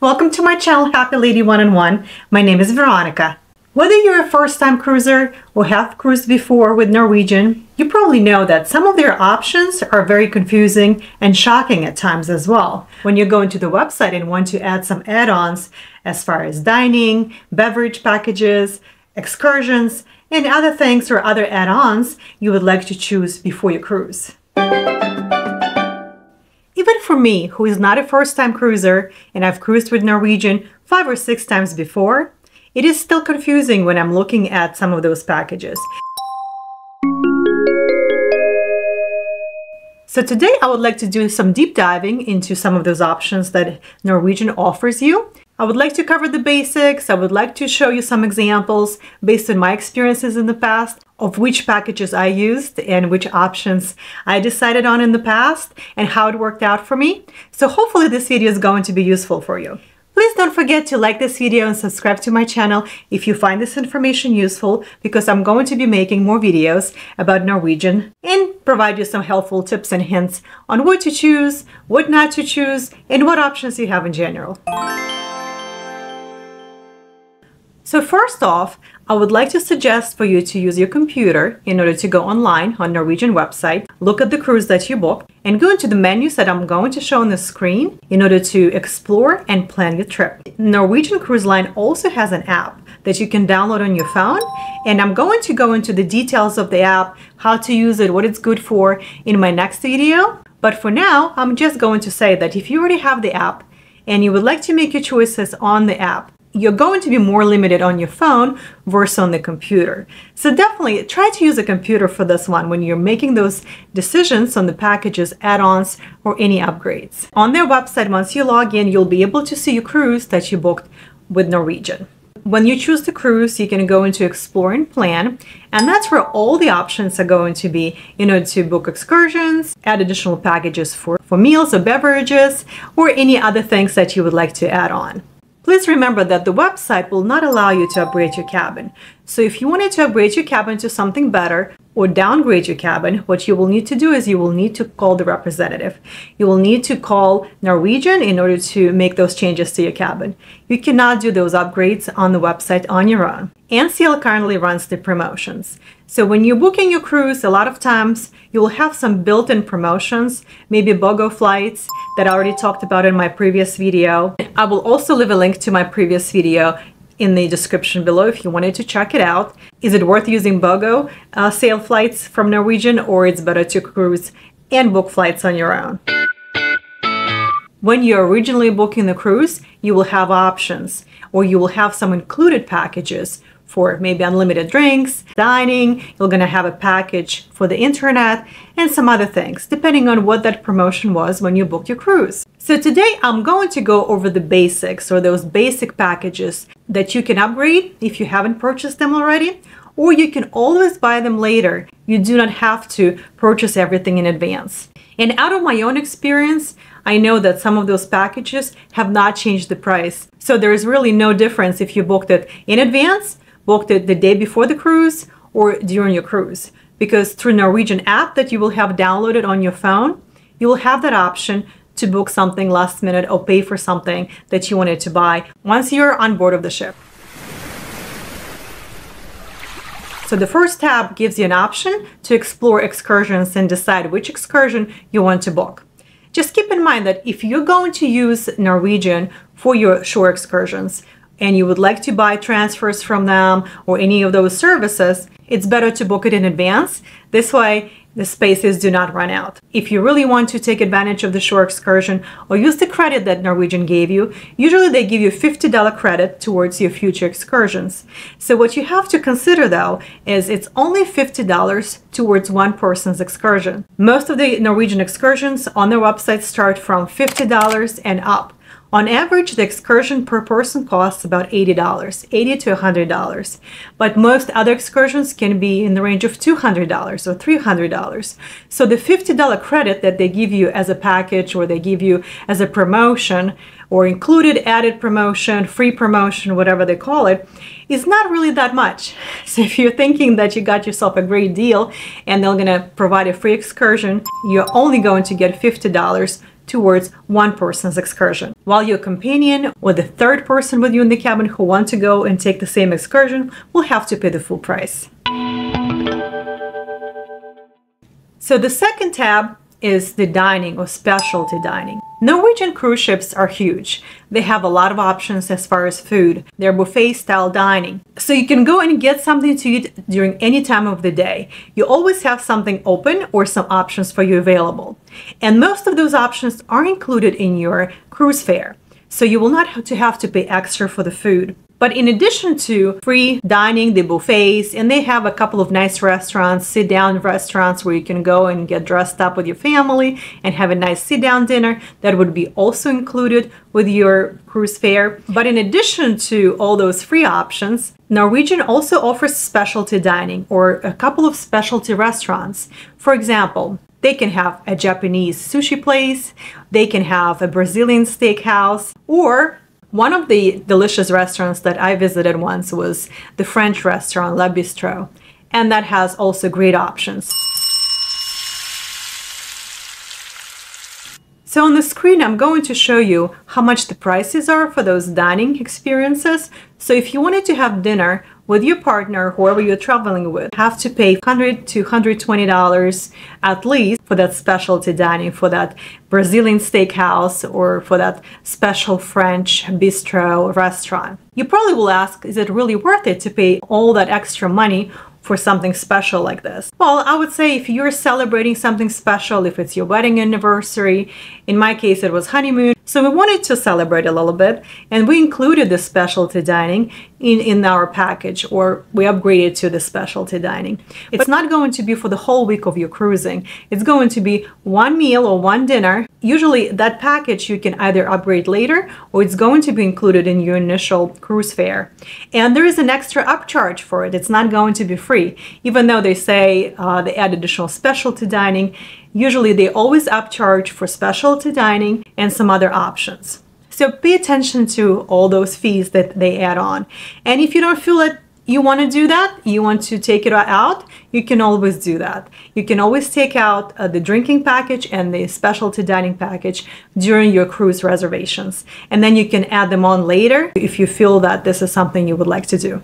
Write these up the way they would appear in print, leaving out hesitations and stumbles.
Welcome to my channel, Happy Lady One-on-One. My name is Veronica. Whether you're a first-time cruiser or have cruised before with Norwegian, you probably know that some of their options are very confusing and shocking at times as well. When you go into the website and want to add some add-ons as far as dining, beverage packages, excursions, and other things or other add-ons you would like to choose before you cruise. Even for me, who is not a first-time cruiser and I've cruised with Norwegian 5 or 6 times before, it is still confusing when I'm looking at some of those packages. So today I would like to do some deep diving into some of those options that Norwegian offers you. I would like to cover the basics. I would like to show you some examples based on my experiences in the past of which packages I used and which options I decided on in the past and how it worked out for me. So hopefully this video is going to be useful for you. Please don't forget to like this video and subscribe to my channel if you find this information useful, because I'm going to be making more videos about Norwegian and provide you some helpful tips and hints on what to choose, what not to choose, and what options you have in general. So first off, I would like to suggest for you to use your computer in order to go online on Norwegian website, look at the cruise that you booked, and go into the menus that I'm going to show on the screen in order to explore and plan your trip. Norwegian Cruise Line also has an app that you can download on your phone, and I'm going to go into the details of the app, how to use it, what it's good for in my next video. But for now, I'm just going to say that if you already have the app and you would like to make your choices on the app, you're going to be more limited on your phone versus on the computer. So definitely try to use a computer for this one when you're making those decisions on the packages, add-ons, or any upgrades. On their website, once you log in, you'll be able to see your cruise that you booked with Norwegian. When you choose the cruise, you can go into Explore and Plan, and that's where all the options are going to be in order to book excursions, add additional packages for meals or beverages, or any other things that you would like to add on. Please remember that the website will not allow you to upgrade your cabin. So if you wanted to upgrade your cabin to something better or downgrade your cabin, what you will need to do is you will need to call the representative. You will need to call Norwegian in order to make those changes to your cabin. You cannot do those upgrades on the website on your own. NCL currently runs the promotions. So when you're booking your cruise, a lot of times you will have some built-in promotions, maybe BOGO flights that I already talked about in my previous video. I will also leave a link to my previous video in the description below if you wanted to check it out. Is it worth using BOGO sale flights from Norwegian, or it's better to cruise and book flights on your own? When you're originally booking the cruise, you will have options, or you will have some included packages for maybe unlimited drinks, dining. You're going to have a package for the internet and some other things, depending on what that promotion was when you booked your cruise. So today I'm going to go over the basics, or those basic packages that you can upgrade if you haven't purchased them already, or you can always buy them later. You do not have to purchase everything in advance. And out of my own experience, I know that some of those packages have not changed the price. So there is really no difference if you booked it in advance, booked it the day before the cruise, or during your cruise. Because through Norwegian app that you will have downloaded on your phone, you will have that option to book something last minute or pay for something that you wanted to buy once you're on board of the ship. So the first tab gives you an option to explore excursions and decide which excursion you want to book. Just keep in mind that if you're going to use Norwegian for your shore excursions and you would like to buy transfers from them or any of those services, it's better to book it in advance. This way, the spaces do not run out. If you really want to take advantage of the shore excursion or use the credit that Norwegian gave you, usually they give you a $50 credit towards your future excursions. So what you have to consider though is it's only $50 towards one person's excursion. Most of the Norwegian excursions on their website start from $50 and up. On average, the excursion per person costs about $80, $80 to $100. But most other excursions can be in the range of $200 or $300. So the $50 credit that they give you as a package, or they give you as a promotion, or included added promotion, free promotion, whatever they call it, is not really that much. So if you're thinking that you got yourself a great deal and they're gonna provide a free excursion, you're only going to get $50 towards one person's excursion, while your companion or the third person with you in the cabin who want to go and take the same excursion will have to pay the full price. So the second tab is the dining or specialty dining. Norwegian cruise ships are huge. They have a lot of options as far as food. They're buffet style dining. So you can go and get something to eat during any time of the day. You always have something open or some options for you available. And most of those options are included in your cruise fare. So you will not have to pay extra for the food. But in addition to free dining, the buffets, and they have a couple of nice restaurants, sit-down restaurants where you can go and get dressed up with your family and have a nice sit-down dinner. That would be also included with your cruise fare. But in addition to all those free options, Norwegian also offers specialty dining or a couple of specialty restaurants. For example, they can have a Japanese sushi place, they can have a Brazilian steakhouse, or one of the delicious restaurants that I visited once was the French restaurant Le Bistro, and that has also great options. So on the screen, I'm going to show you how much the prices are for those dining experiences. So if you wanted to have dinner with your partner, whoever you're traveling with, have to pay $100 to $120 at least for that specialty dining, for that Brazilian steakhouse, or for that special French bistro restaurant. You probably will ask, is it really worth it to pay all that extra money for something special like this? Well, I would say if you're celebrating something special, if it's your wedding anniversary, in my case it was honeymoon, so we wanted to celebrate a little bit, and we included the specialty dining in our package, or we upgraded to the specialty dining. It's not going to be for the whole week of your cruising. It's going to be one meal or one dinner. Usually that package you can either upgrade later, or it's going to be included in your initial cruise fare. And there is an extra upcharge for it. It's not going to be free. Even though they say they add additional specialty dining, usually they always upcharge for specialty dining and some other options. So pay attention to all those fees that they add on. And if you don't feel that you want to do that, you want to take it out, you can always do that. You can always take out the drinking package and the specialty dining package during your cruise reservations. And then you can add them on later if you feel that this is something you would like to do.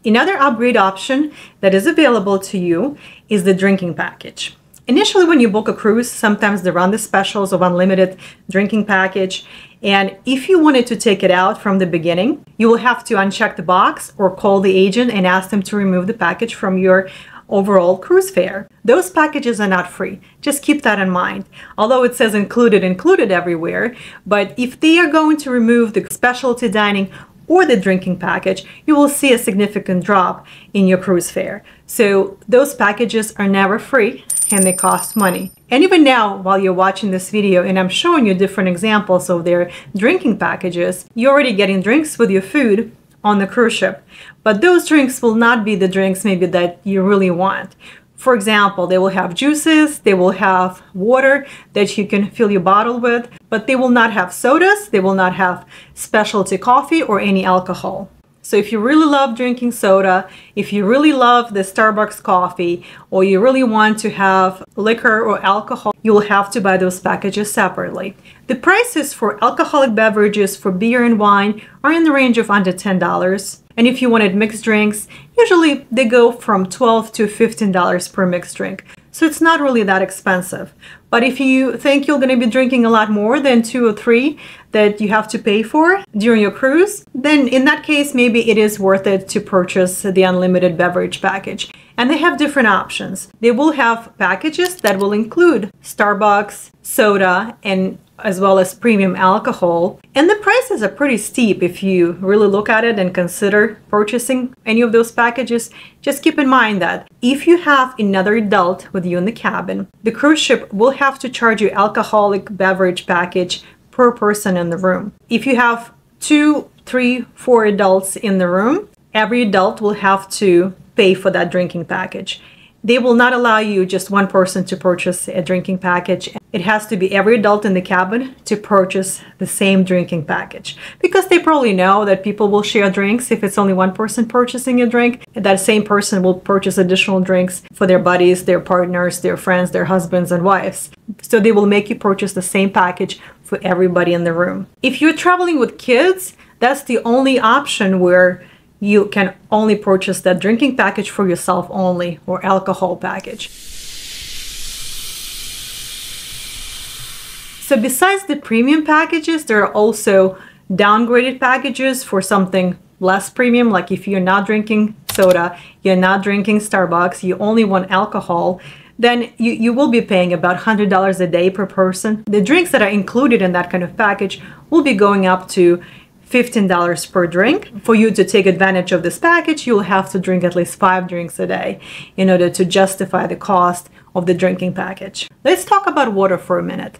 Another upgrade option that is available to you is the drinking package. Initially, when you book a cruise, sometimes they run the specials of unlimited drinking package. And if you wanted to take it out from the beginning, you will have to uncheck the box or call the agent and ask them to remove the package from your overall cruise fare. Those packages are not free. Just keep that in mind. Although it says included everywhere, but if they are going to remove the specialty dining or the drinking package, you will see a significant drop in your cruise fare. So those packages are never free and they cost money. And even now, while you're watching this video and I'm showing you different examples of their drinking packages, you're already getting drinks with your food on the cruise ship. But those drinks will not be the drinks maybe that you really want. For example, they will have juices, they will have water that you can fill your bottle with, but they will not have sodas, they will not have specialty coffee or any alcohol. So if you really love drinking soda, if you really love the Starbucks coffee, or you really want to have liquor or alcohol, you will have to buy those packages separately. The prices for alcoholic beverages, for beer and wine, are in the range of under $10. And if you wanted mixed drinks, usually they go from $12 to $15 per mixed drink. So it's not really that expensive. But if you think you're going to be drinking a lot more than 2 or 3 that you have to pay for during your cruise, then in that case, maybe it is worth it to purchase the unlimited beverage package. And they have different options. They will have packages that will include Starbucks, soda, and as well as premium alcohol. And the prices are pretty steep if you really look at it and consider purchasing any of those packages. Just keep in mind that if you have another adult with you in the cabin, the cruise ship will have to charge you alcoholic beverage package per person in the room. If you have 2, 3, 4 adults in the room, every adult will have to pay for that drinking package. They will not allow you just one person to purchase a drinking package. It has to be every adult in the cabin to purchase the same drinking package, because they probably know that people will share drinks. If it's only one person purchasing a drink, that same person will purchase additional drinks for their buddies, their partners, their friends, their husbands and wives. So they will make you purchase the same package for everybody in the room. If you're traveling with kids, that's the only option where you can only purchase that drinking package for yourself only, or alcohol package. So besides the premium packages, there are also downgraded packages for something less premium. Like if you're not drinking soda, you're not drinking Starbucks, you only want alcohol, then you will be paying about $100 a day per person. The drinks that are included in that kind of package will be going up to $15 per drink. For you to take advantage of this package, you'll have to drink at least 5 drinks a day in order to justify the cost of the drinking package. Let's talk about water for a minute.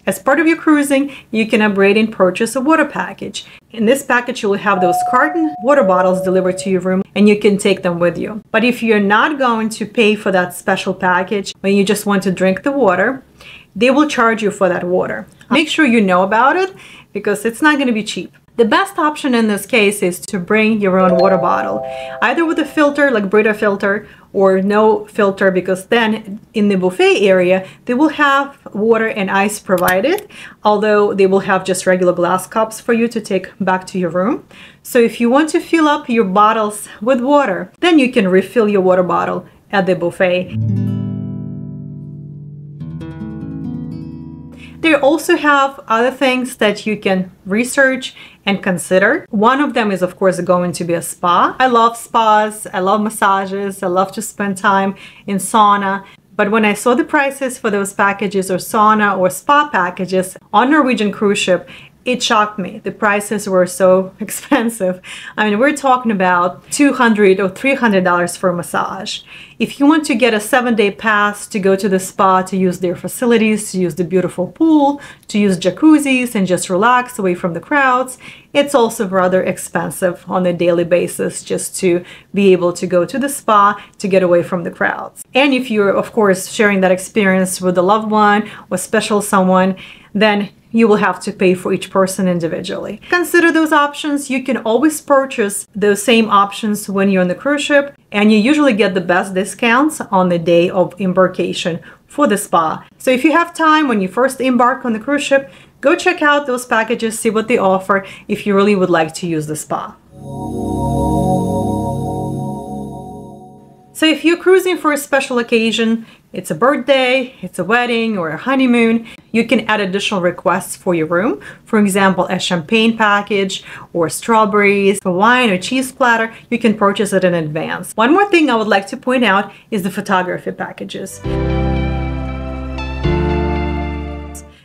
As part of your cruising, you can upgrade and purchase a water package. In this package, you'll have those carton water bottles delivered to your room, and you can take them with you. But if you're not going to pay for that special package, when you just want to drink the water, they will charge you for that water. Make sure you know about it, because it's not going to be cheap. The best option in this case is to bring your own water bottle, either with a filter like Brita filter or no filter, because then in the buffet area they will have water and ice provided, although they will have just regular glass cups for you to take back to your room. So if you want to fill up your bottles with water, then you can refill your water bottle at the buffet. They also have other things that you can research and consider. One of them is, of course, going to be a spa. I love spas, I love massages, I love to spend time in sauna. But when I saw the prices for those packages, or sauna or spa packages on Norwegian cruise ship, it shocked me. The prices were so expensive. I mean, we're talking about $200 or $300 for a massage. If you want to get a 7-day pass to go to the spa, to use their facilities, to use the beautiful pool, to use jacuzzis and just relax away from the crowds, it's also rather expensive on a daily basis just to be able to go to the spa, to get away from the crowds. And if you're, of course, sharing that experience with a loved one or special someone, then you will have to pay for each person individually. Consider those options. You can always purchase those same options when you're on the cruise ship, and you usually get the best discounts on the day of embarkation for the spa. So if you have time when you first embark on the cruise ship, go check out those packages, see what they offer if you really would like to use the spa. So if you're cruising for a special occasion, it's a birthday, it's a wedding, or a honeymoon, you can add additional requests for your room. For example, a champagne package, or strawberries, a wine or cheese platter. You can purchase it in advance. One more thing I would like to point out is the photography packages.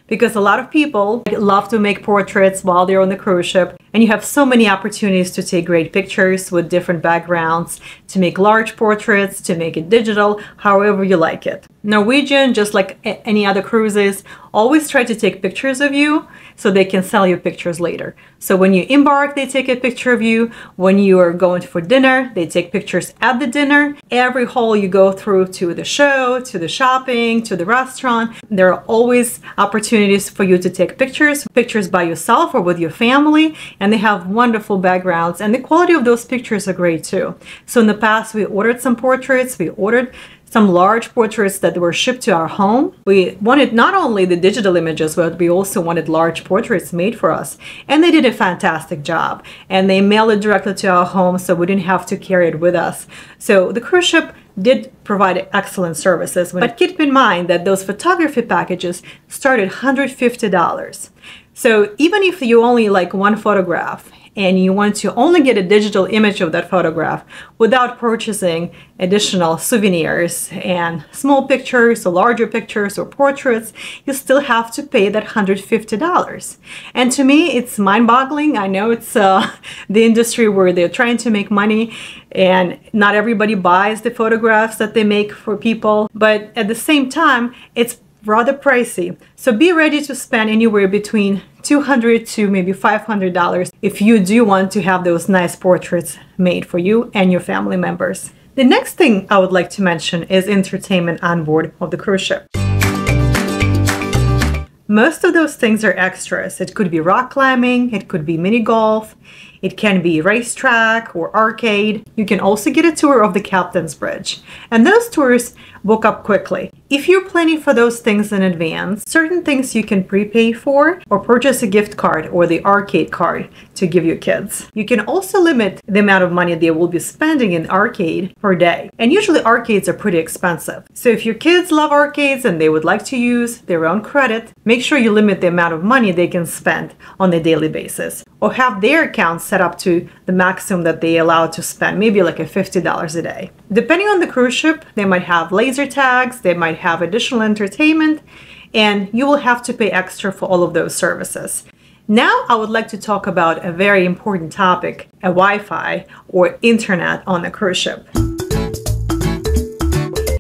Because a lot of people love to make portraits while they're on the cruise ship, and you have so many opportunities to take great pictures with different backgrounds, to make large portraits, to make it digital, however you like it. Norwegian, just like any other cruises, always try to take pictures of you so they can sell you pictures later. So when you embark, they take a picture of you. When you are going for dinner, they take pictures at the dinner. Every hall you go through, to the show, to the shopping, to the restaurant, there are always opportunities for you to take pictures by yourself or with your family, and they have wonderful backgrounds, and the quality of those pictures are great too. So in the past, we ordered some portraits, we ordered some large portraits that were shipped to our home. We wanted not only the digital images, but we also wanted large portraits made for us. And they did a fantastic job. And they mailed it directly to our home, so we didn't have to carry it with us. So the cruise ship did provide excellent services. But keep in mind that those photography packages started $150. So even if you only like one photograph, and you want to only get a digital image of that photograph without purchasing additional souvenirs and small pictures or larger pictures or portraits, you still have to pay that $150. And to me, it's mind-boggling. I know it's the industry where they're trying to make money, and not everybody buys the photographs that they make for people. But at the same time, it's rather pricey. So be ready to spend anywhere between $200 to maybe $500 if you do want to have those nice portraits made for you and your family members. The next thing I would like to mention is entertainment on board of the cruise ship. Most of those things are extras. It could be rock climbing, it could be mini golf, it can be racetrack or arcade. You can also get a tour of the Captain's Bridge. And those tours book up quickly. If you're planning for those things in advance, certain things you can prepay for or purchase a gift card or the arcade card to give your kids. You can also limit the amount of money they will be spending in arcade per day. And usually arcades are pretty expensive. So if your kids love arcades and they would like to use their own credit, make sure you limit the amount of money they can spend on a daily basis. Or have their account set up to the maximum that they allow to spend, maybe like a $50 a day. Depending on the cruise ship, they might have laser tags, they might have additional entertainment, and you will have to pay extra for all of those services. Now I would like to talk about a very important topic, a Wi-Fi or internet on a cruise ship.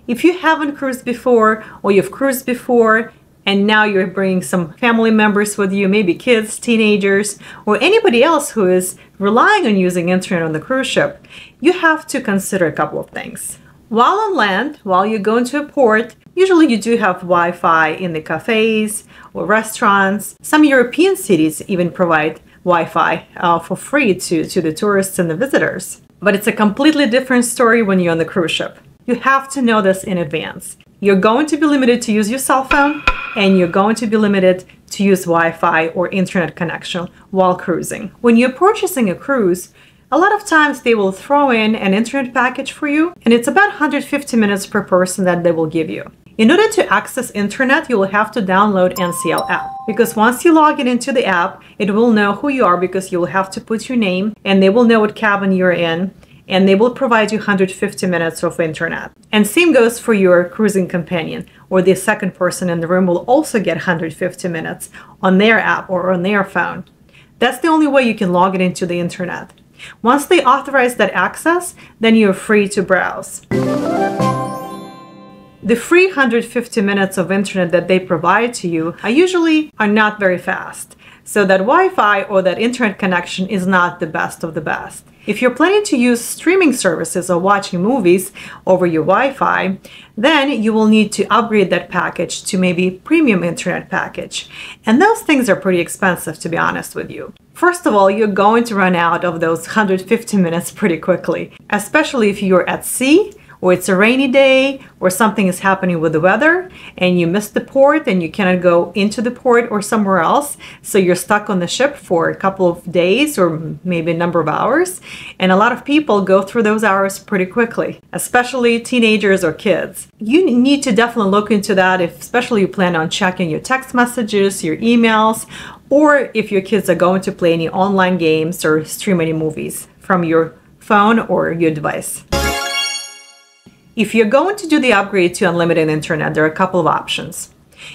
If you haven't cruised before or you've cruised before, and now you're bringing some family members with you, maybe kids, teenagers, or anybody else who is relying on using internet on the cruise ship, you have to consider a couple of things. While on land, while you go into a port, usually you do have Wi-Fi in the cafes or restaurants. Some European cities even provide Wi-Fi for free to the tourists and the visitors. But it's a completely different story when you're on the cruise ship. You have to know this in advance. You're going to be limited to use your cell phone, and you're going to be limited to use Wi-Fi or internet connection while cruising. When you're purchasing a cruise, a lot of times they will throw in an internet package for you, and it's about 150 minutes per person that they will give you. In order to access internet, you will have to download NCL app, because once you log in into the app, it will know who you are because you will have to put your name, and they will know what cabin you're in, and they will provide you 150 minutes of internet. And same goes for your cruising companion, or the second person in the room will also get 150 minutes on their app or on their phone. That's the only way you can log it into the internet. Once they authorize that access, then you're free to browse. The free 150 minutes of internet that they provide to you are not very fast. So that Wi-Fi or that internet connection is not the best of the best. If you're planning to use streaming services or watching movies over your Wi-Fi, then you will need to upgrade that package to maybe premium internet package. And those things are pretty expensive, to be honest with you. First of all, you're going to run out of those 150 minutes pretty quickly, especially if you're at sea, or it's a rainy day, or something is happening with the weather and you missed the port and you cannot go into the port or somewhere else, so you're stuck on the ship for a couple of days or maybe a number of hours. And a lot of people go through those hours pretty quickly, especially teenagers or kids. You need to definitely look into that, especially you plan on checking your text messages, your emails, or if your kids are going to play any online games or stream any movies from your phone or your device. If you're going to do the upgrade to unlimited internet, there are a couple of options.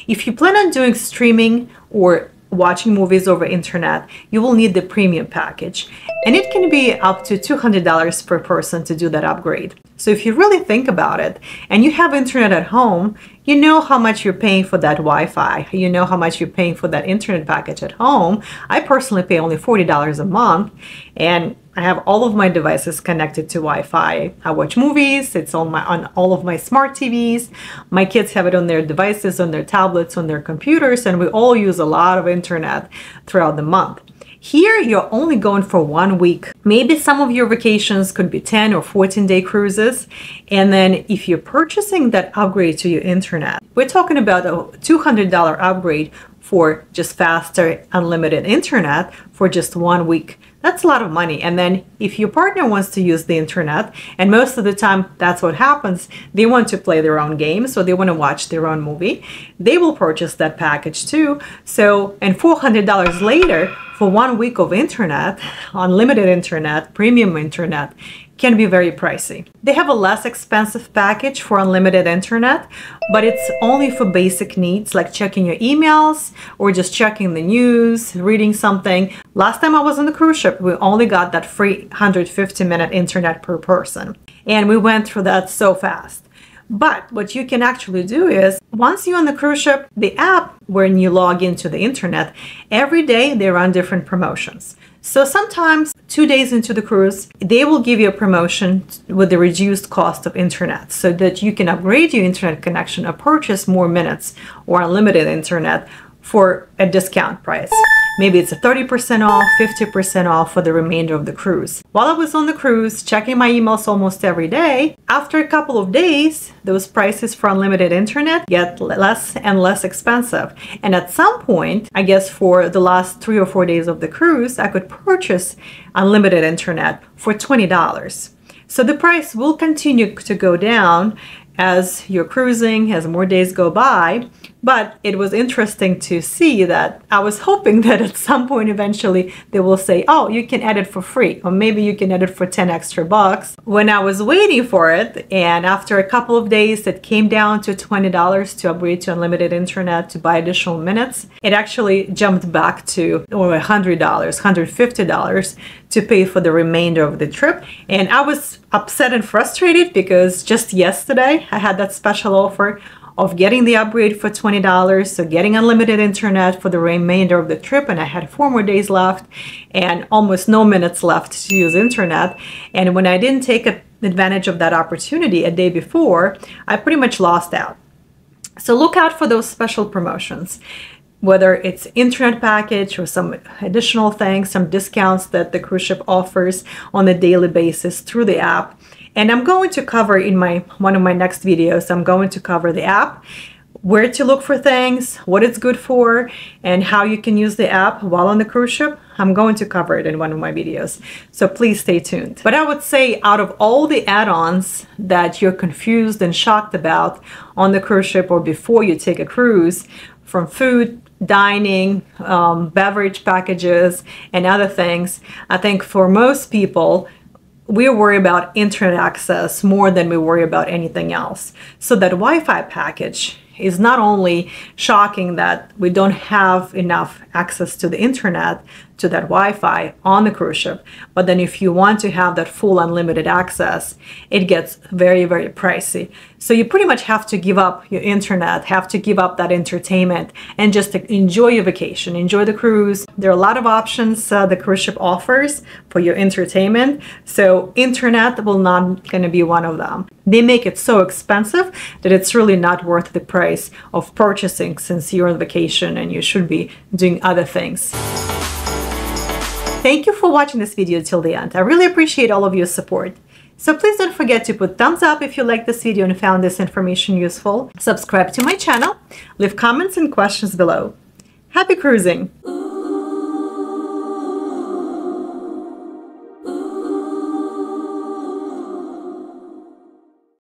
If you plan on doing streaming or watching movies over internet, you will need the premium package. And it can be up to $200 per person to do that upgrade. So if you really think about it, and you have internet at home, you know how much you're paying for that Wi-Fi. You know how much you're paying for that internet package at home. I personally pay only $40 a month, and I have all of my devices connected to Wi-Fi. I watch movies, it's on all of my smart TVs. My kids have it on their devices, on their tablets, on their computers, and we all use a lot of internet throughout the month. Here, you're only going for 1 week. Maybe some of your vacations could be 10 or 14-day cruises. And then if you're purchasing that upgrade to your internet, we're talking about a $200 upgrade for just faster unlimited internet for just 1 week. That's a lot of money. And then if your partner wants to use the internet, and most of the time that's what happens, they want to play their own games or they want to watch their own movie, they will purchase that package too. So, and $400 later for 1 week of internet, unlimited internet, premium internet, can be very pricey. They have a less expensive package for unlimited internet, but it's only for basic needs like checking your emails or just checking the news, reading something. Last time I was on the cruise ship, we only got that free 150-minute internet per person. And we went through that so fast. But what you can actually do is once you're on the cruise ship, the app, when you log into the internet, every day they run different promotions. So sometimes 2 days into the cruise, they will give you a promotion with the reduced cost of internet so that you can upgrade your internet connection or purchase more minutes or unlimited internet for a discount price. Maybe it's a 30% off, 50% off for the remainder of the cruise. While I was on the cruise, checking my emails almost every day, after a couple of days, those prices for unlimited internet get less and less expensive. And at some point, I guess for the last 3 or 4 days of the cruise, I could purchase unlimited internet for $20. So the price will continue to go down as you're cruising, as more days go by. But it was interesting to see that I was hoping that at some point eventually they will say, oh, you can add it for free, or maybe you can add it for 10 extra bucks. When I was waiting for it, and after a couple of days it came down to $20 to upgrade to unlimited internet to buy additional minutes, it actually jumped back to $100, $150 to pay for the remainder of the trip. And I was upset and frustrated because just yesterday I had that special offer of getting the upgrade for $20, so getting unlimited internet for the remainder of the trip, and I had 4 more days left and almost no minutes left to use internet. And when I didn't take advantage of that opportunity a day before, I pretty much lost out. So look out for those special promotions, whether it's internet package or some additional things, some discounts that the cruise ship offers on a daily basis through the app. And I'm going to cover in one of my next videos, I'm going to cover the app, where to look for things, what it's good for, and how you can use the app while on the cruise ship. I'm going to cover it in one of my videos, so please stay tuned. But I would say out of all the add-ons that you're confused and shocked about on the cruise ship or before you take a cruise, from food, dining, beverage packages, and other things, I think for most people, we worry about internet access more than we worry about anything else. So that Wi-Fi package is not only shocking that we don't have enough access to the internet, to that Wi-Fi on the cruise ship, but then if you want to have that full unlimited access, it gets very, very pricey. So you pretty much have to give up your internet, have to give up that entertainment, and just enjoy your vacation, enjoy the cruise. There are a lot of options the cruise ship offers for your entertainment, so internet will not going to be one of them. They make it so expensive that it's really not worth the price of purchasing, since you're on vacation and you should be doing other things. Thank you for watching this video till the end. I really appreciate all of your support. So please don't forget to put thumbs up if you liked this video and found this information useful. Subscribe to my channel, leave comments and questions below. Happy cruising!